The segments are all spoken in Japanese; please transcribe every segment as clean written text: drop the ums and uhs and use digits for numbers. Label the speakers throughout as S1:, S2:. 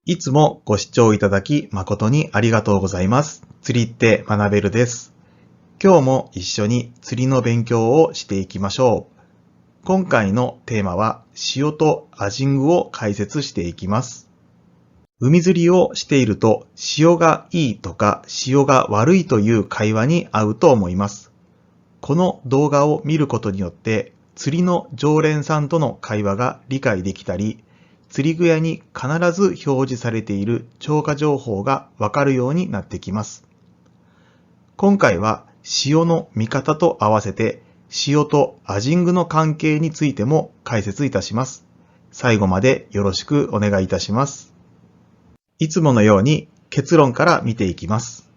S1: いつもご視聴いただき誠にありがとうございます。釣りって学べるです。今日も一緒に釣りの勉強をしていきましょう。今回のテーマは潮とアジングを解説していきます。海釣りをしていると潮がいいとか潮が悪いという会話に合うと思います。この動画を見ることによって釣りの常連さんとの会話が理解できたり、釣り具屋に必ず表示されている超過情報がわかるようになってきます。今回は潮の見方と合わせて潮とアジングの関係についても解説いたします。最後までよろしくお願いいたします。いつものように結論から見ていきます。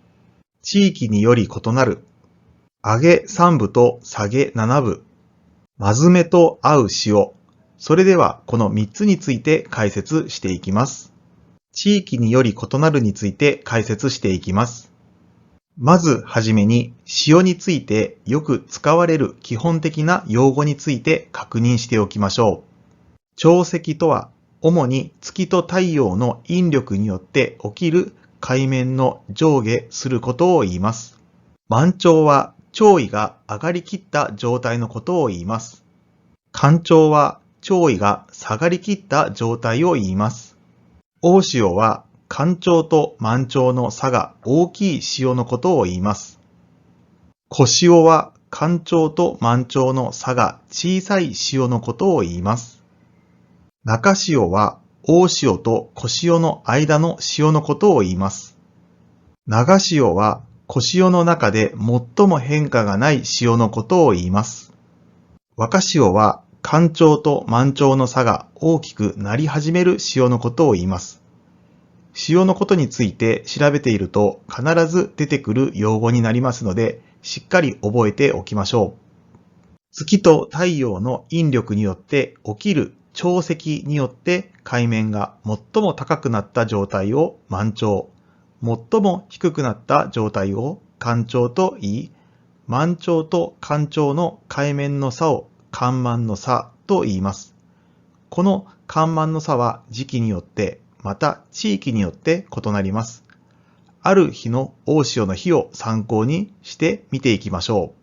S1: 地域により異なる上げ3部と下げ7部、まずめと合う潮。それではこの3つについて解説していきます。地域により異なるについて解説していきます。まずはじめに潮についてよく使われる基本的な用語について確認しておきましょう。潮汐とは主に月と太陽の引力によって起きる海面の上下することを言います。満潮は潮位が上がりきった状態のことを言います。干潮は潮位が下がりきった状態を言います。大潮は干潮と満潮の差が大きい潮のことを言います。小潮は干潮と満潮の差が小さい潮のことを言います。中潮は大潮と小潮の間の潮のことを言います。長潮は小潮の中で最も変化がない潮のことを言います。若潮は干潮と満潮の差が大きくなり始める潮のことを言います。潮のことについて調べていると必ず出てくる用語になりますので、しっかり覚えておきましょう。月と太陽の引力によって起きる潮汐によって海面が最も高くなった状態を満潮、最も低くなった状態を干潮と言い、満潮と干潮の海面の差を干満の差と言います。この干満の差は時期によって、また地域によって異なります。ある日の大潮の日を参考にして見ていきましょう。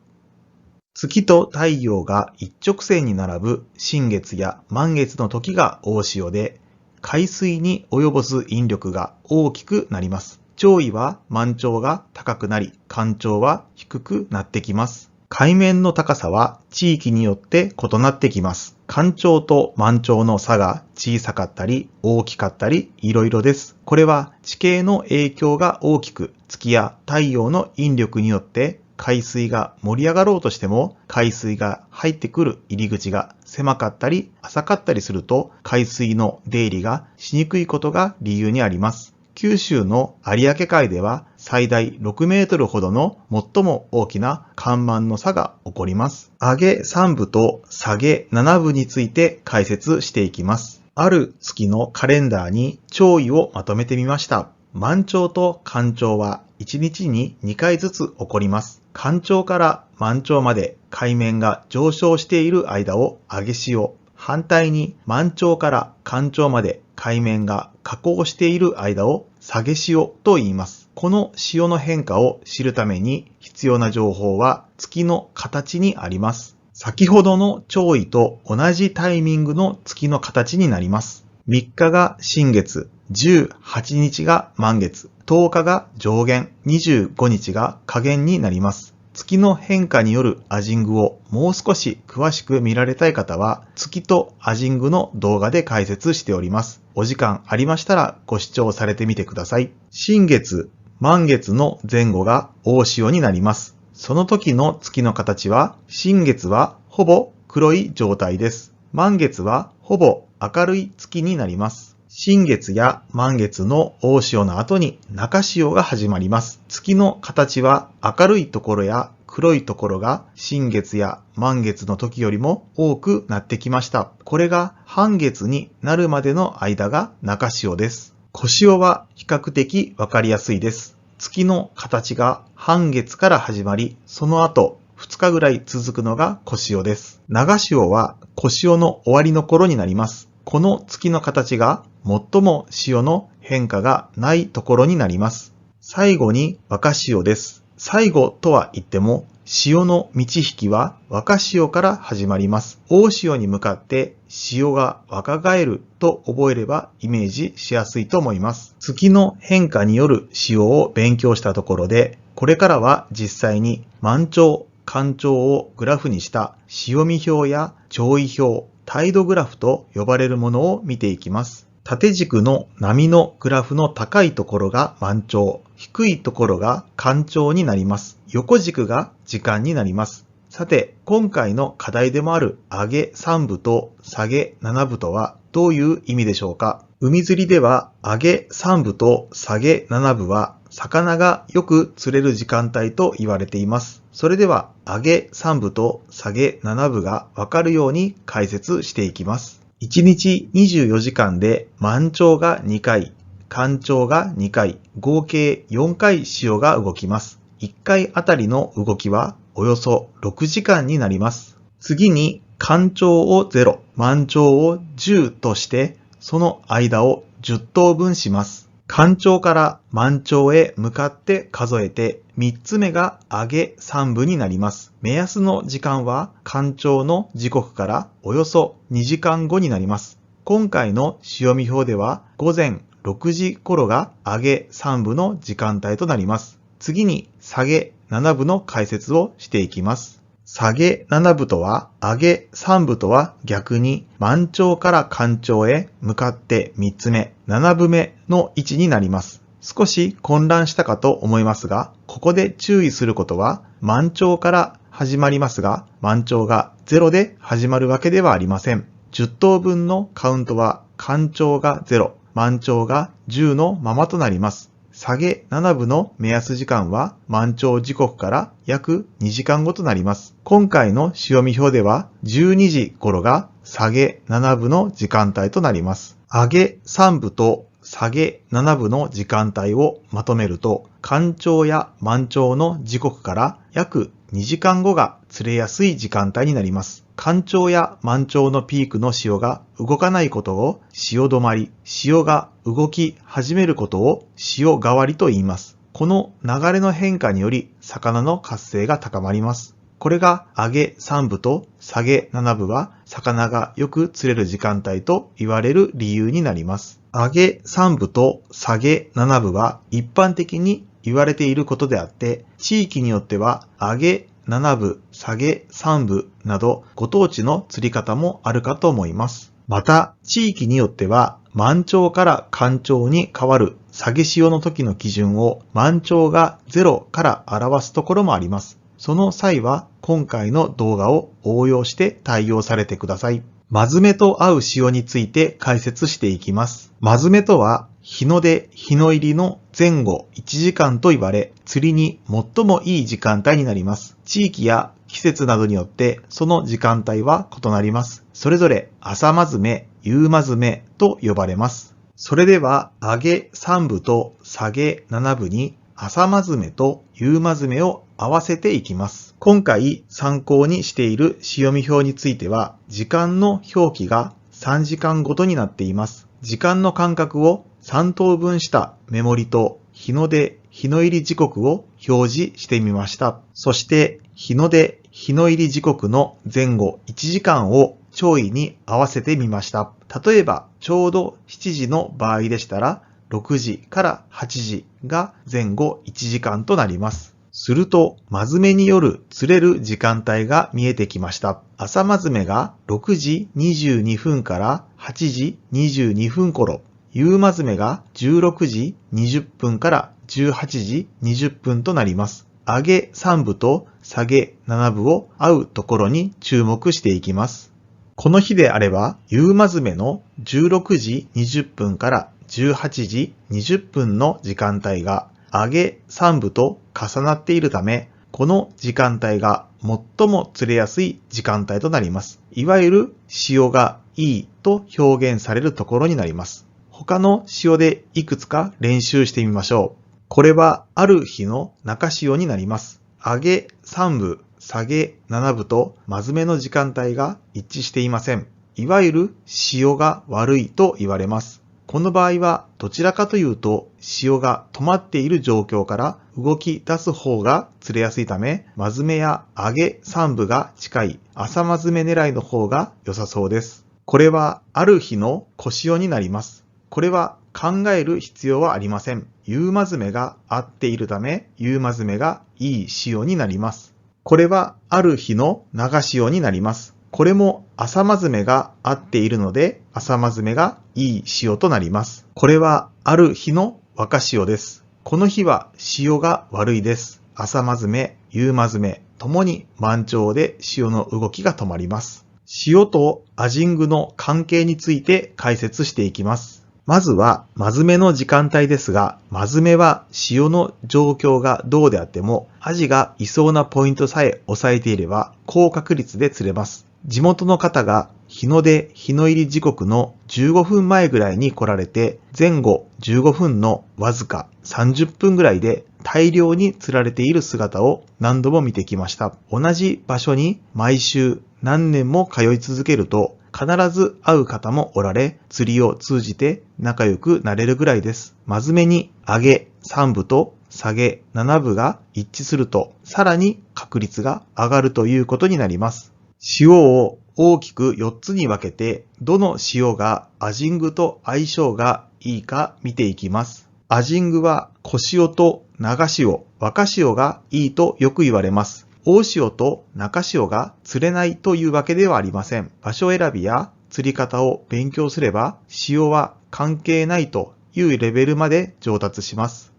S1: 月と太陽が一直線に並ぶ新月や満月の時が大潮で、海水に及ぼす引力が大きくなります。潮位は満潮が高くなり、干潮は低くなってきます。海面の高さは地域によって異なってきます。干潮と満潮の差が小さかったり大きかったりいろいろです。これは地形の影響が大きく、月や太陽の引力によって海水が盛り上がろうとしても海水が入ってくる入り口が狭かったり浅かったりすると海水の出入りがしにくいことが理由にあります。九州の有明海では最大6メートルほどの最も大きな干満の差が起こります。上げ3部と下げ7部について解説していきます。ある月のカレンダーに潮位をまとめてみました。満潮と干潮は1日に2回ずつ起こります。干潮から満潮まで海面が上昇している間を上げ潮、反対に満潮から干潮まで海面が下降している間を下げ潮と言います。この潮の変化を知るために必要な情報は月の形にあります。先ほどの潮位と同じタイミングの月の形になります。3日が新月、18日が満月、10日が上弦、25日が下弦になります。月の変化によるアジングをもう少し詳しく見られたい方は、月とアジングの動画で解説しております。お時間ありましたらご視聴されてみてください。新月、満月の前後が大潮になります。その時の月の形は、新月はほぼ黒い状態です。満月はほぼ明るい月になります。新月や満月の大潮の後に中潮が始まります。月の形は明るいところや黒いところが新月や満月の時よりも多くなってきました。これが半月になるまでの間が中潮です。小潮は比較的わかりやすいです。月の形が半月から始まり、その後2日ぐらい続くのが小潮です。長潮は小潮の終わりの頃になります。この月の形が最も潮の変化がないところになります。最後に若潮です。最後とは言っても、潮の満ち引きは若潮から始まります。大潮に向かって潮が若返ると覚えればイメージしやすいと思います。月の変化による潮を勉強したところで、これからは実際に満潮、干潮をグラフにした潮見表や潮位表、タイドグラフと呼ばれるものを見ていきます。縦軸の波のグラフの高いところが満潮、低いところが干潮になります。横軸が時間になります。さて、今回の課題でもある上げ3部と下げ7部とはどういう意味でしょうか。海釣りでは上げ3部と下げ7部は魚がよく釣れる時間帯と言われています。それでは上げ3部と下げ7部がわかるように解説していきます。1日24時間で満潮が2回、干潮が2回、合計4回潮が動きます。1回あたりの動きはおよそ6時間になります。次に干潮を0、満潮を10として、その間を10等分します。干潮から満潮へ向かって数えて、3つ目が上げ3部になります。目安の時間は干潮の時刻からおよそ2時間後になります。今回の潮見表では午前6時頃が上げ3部の時間帯となります。次に下げ7部の解説をしていきます。下げ7部とは上げ3部とは逆に満潮から干潮へ向かって3つ目、7部目の位置になります。少し混乱したかと思いますが、ここで注意することは満潮から始まりますが、満潮が0で始まるわけではありません。10等分のカウントは干潮が0、満潮が10のままとなります。下げ7部の目安時間は満潮時刻から約2時間後となります。今回の潮見表では12時頃が下げ7部の時間帯となります。上げ3部と下げ7部の時間帯をまとめると、干潮や満潮の時刻から約2時間後が釣れやすい時間帯になります。干潮や満潮のピークの潮が動かないことを潮止まり、潮が動き始めることを潮変わりと言います。この流れの変化により魚の活性が高まります。これが上げ3部と下げ7部は魚がよく釣れる時間帯と言われる理由になります。上げ3部と下げ7部は一般的に言われていることであって、地域によっては上げ7部、下げ3部などご当地の釣り方もあるかと思います。また、地域によっては満潮から干潮に変わる下げ潮の時の基準を満潮が0から表すところもあります。その際は今回の動画を応用して対応されてください。マズメと合う潮について解説していきます。マズメとは日の出、日の入りの前後1時間と言われ、釣りに最もいい時間帯になります。地域や季節などによってその時間帯は異なります。それぞれ朝マズメ、夕マズメと呼ばれます。それでは上げ3部と下げ7部に朝マズメと夕マズメを合わせていきます。今回参考にしている潮見表については時間の表記が3時間ごとになっています。時間の間隔を3等分した目盛りと日の出、日の入り時刻を表示してみました。そして日の出、日の入り時刻の前後1時間を潮位に合わせてみました。例えばちょうど7時の場合でしたら6時から8時が前後1時間となります。すると、マズメによる釣れる時間帯が見えてきました。朝マズメが6時22分から8時22分頃、夕マズメが16時20分から18時20分となります。上げ3部と下げ7部を合うところに注目していきます。この日であれば、夕マズメの16時20分から18時20分の時間帯が上げ3部と重なっているため、この時間帯が最も釣れやすい時間帯となります。いわゆる潮がいいと表現されるところになります。他の潮でいくつか練習してみましょう。これはある日の中潮になります。上げ3部、下げ7部とマズメの時間帯が一致していません。いわゆる潮が悪いと言われます。この場合はどちらかというと潮が止まっている状況から動き出す方が釣れやすいため、マズメや上げ3部が近い朝マズメ狙いの方が良さそうです。これはある日の小潮になります。これは考える必要はありません。夕マズメが合っているため、夕マズメがいい潮になります。これはある日の長潮になります。これも朝マズメが合っているので、朝マズメがいい潮となります。これはある日の若潮です。この日は潮が悪いです。朝マズメ、夕マズメともに満潮で潮の動きが止まります。潮とアジングの関係について解説していきます。まずはマズメの時間帯ですが、マズメは潮の状況がどうであっても、アジがいそうなポイントさえ押さえていれば高確率で釣れます。地元の方が日の出、日の入り時刻の15分前ぐらいに来られて、前後15分のわずか30分ぐらいで大量に釣られている姿を何度も見てきました。同じ場所に毎週何年も通い続けると必ず会う方もおられ、釣りを通じて仲良くなれるぐらいです。マズメに上げ3部と下げ7部が一致すると、さらに確率が上がるということになります。潮を大きく4つに分けて、どの潮がアジングと相性がいいか見ていきます。アジングは小潮と長潮、若潮がいいとよく言われます。大潮と中潮が釣れないというわけではありません。場所選びや釣り方を勉強すれば、潮は関係ないというレベルまで上達します。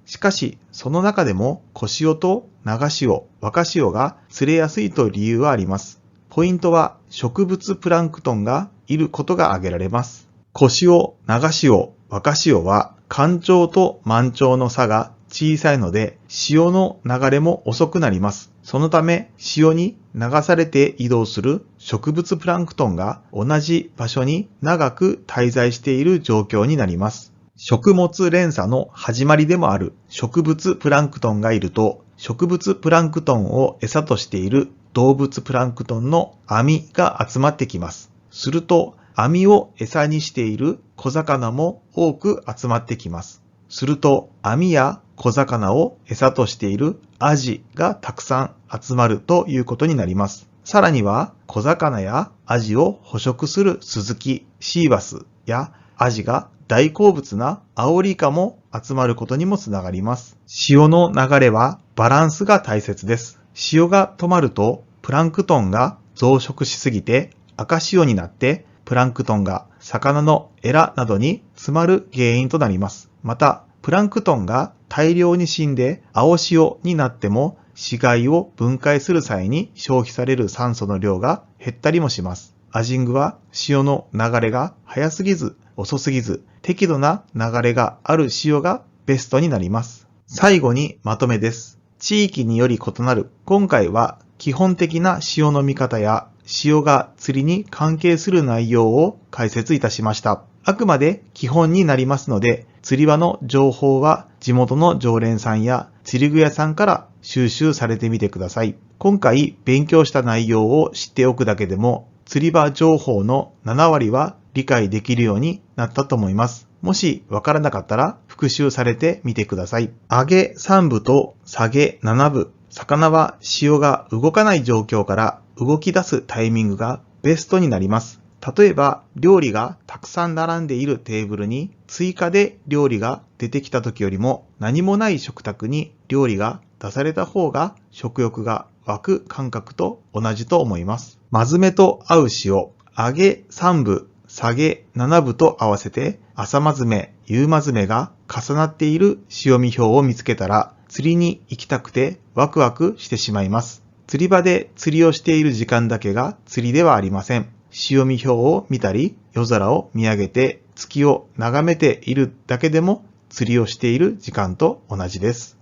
S1: しかし、その中でも小潮と長潮、若潮が釣れやすいという理由はあります。ポイントは植物プランクトンがいることが挙げられます。小潮、長潮、若潮は干潮と満潮の差が小さいので潮の流れも遅くなります。そのため潮に流されて移動する植物プランクトンが同じ場所に長く滞在している状況になります。食物連鎖の始まりでもある植物プランクトンがいると、植物プランクトンを餌としている動物プランクトンの網が集まってきます。すると、網を餌にしている小魚も多く集まってきます。すると、網や小魚を餌としているアジがたくさん集まるということになります。さらには、小魚やアジを捕食するスズキ、シーバスやアジが大好物なアオリイカも集まることにもつながります。潮の流れはバランスが大切です。潮が止まるとプランクトンが増殖しすぎて赤潮になってプランクトンが魚のエラなどに詰まる原因となります。また、プランクトンが大量に死んで青潮になっても死骸を分解する際に消費される酸素の量が減ったりもします。アジングは潮の流れが速すぎず遅すぎず適度な流れがある潮がベストになります。最後にまとめです。地域により異なる。今回は基本的な潮の見方や潮が釣りに関係する内容を解説いたしました。あくまで基本になりますので、釣り場の情報は地元の常連さんや釣り具屋さんから収集されてみてください。今回勉強した内容を知っておくだけでも、釣り場情報の7割は理解できるようになったと思います。もしわからなかったら復習されてみてください。上げ3部と下げ7部。魚は潮が動かない状況から動き出すタイミングがベストになります。例えば料理がたくさん並んでいるテーブルに追加で料理が出てきた時よりも何もない食卓に料理が出された方が食欲が湧く感覚と同じと思います。マズメと合う潮、上げ3部、下げ7部と合わせて朝マズメ、夕マズメが重なっている潮見表を見つけたら釣りに行きたくてワクワクしてしまいます。釣り場で釣りをしている時間だけが釣りではありません。潮見表を見たり、夜空を見上げて月を眺めているだけでも釣りをしている時間と同じです。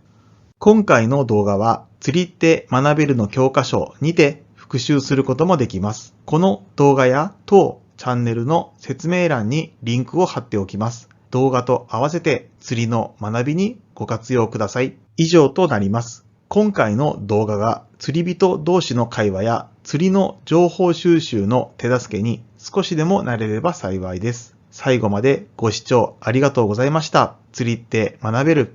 S1: 今回の動画は釣りって学べるの教科書にて復習することもできます。この動画や当チャンネルの説明欄にリンクを貼っておきます。動画と合わせて釣りの学びにご活用ください。以上となります。今回の動画が釣り人同士の会話や釣りの情報収集の手助けに少しでもなれれば幸いです。最後までご視聴ありがとうございました。釣りって学べる。